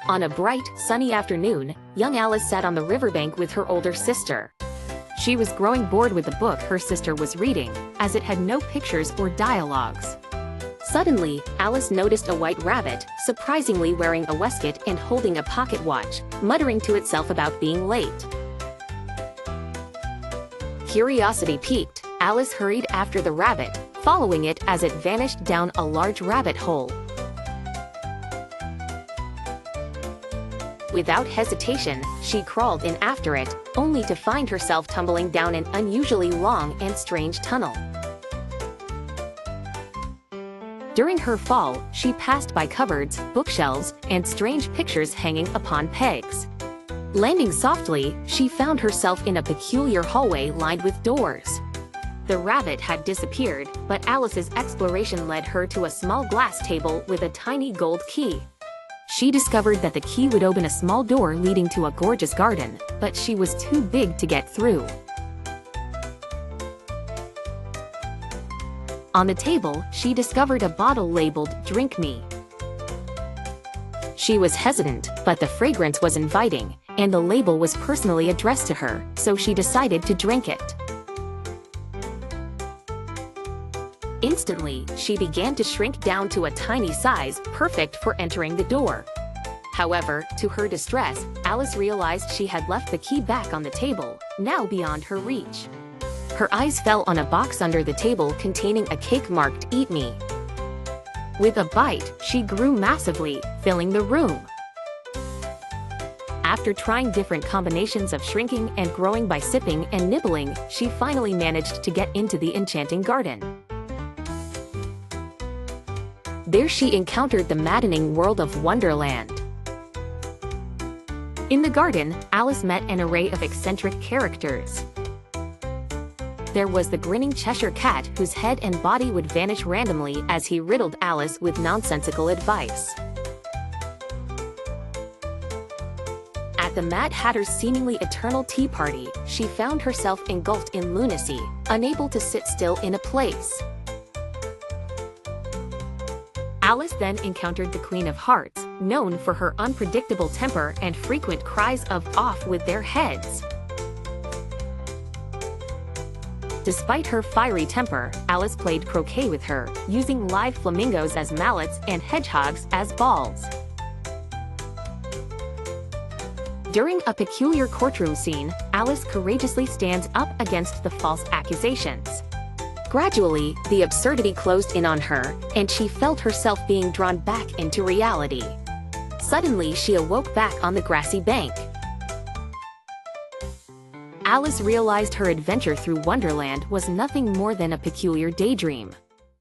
On a bright, sunny afternoon, young Alice sat on the riverbank with her older sister. She was growing bored with the book her sister was reading, as it had no pictures or dialogues. Suddenly, Alice noticed a white rabbit, surprisingly wearing a waistcoat and holding a pocket watch, muttering to itself about being late. Curiosity piqued, Alice hurried after the rabbit, following it as it vanished down a large rabbit hole. Without hesitation, she crawled in after it, only to find herself tumbling down an unusually long and strange tunnel. During her fall, she passed by cupboards, bookshelves, and strange pictures hanging upon pegs. Landing softly, she found herself in a peculiar hallway lined with doors. The rabbit had disappeared, but Alice's exploration led her to a small glass table with a tiny gold key. She discovered that the key would open a small door leading to a gorgeous garden, but she was too big to get through. On the table, she discovered a bottle labeled "Drink Me." She was hesitant, but the fragrance was inviting, and the label was personally addressed to her, so she decided to drink it. Instantly, she began to shrink down to a tiny size, perfect for entering the door. However, to her distress, Alice realized she had left the key back on the table, now beyond her reach. Her eyes fell on a box under the table containing a cake marked "Eat Me." With a bite, she grew massively, filling the room. After trying different combinations of shrinking and growing by sipping and nibbling, she finally managed to get into the enchanting garden. There she encountered the maddening world of Wonderland. In the garden, Alice met an array of eccentric characters. There was the grinning Cheshire Cat whose head and body would vanish randomly as he riddled Alice with nonsensical advice. At the Mad Hatter's seemingly eternal tea party, she found herself engulfed in lunacy, unable to sit still in a place. Alice then encountered the Queen of Hearts, known for her unpredictable temper and frequent cries of "off with their heads." Despite her fiery temper, Alice played croquet with her, using live flamingos as mallets and hedgehogs as balls. During a peculiar courtroom scene, Alice courageously stands up against the false accusations. Gradually, the absurdity closed in on her, and she felt herself being drawn back into reality. Suddenly, she awoke back on the grassy bank. Alice realized her adventure through Wonderland was nothing more than a peculiar daydream.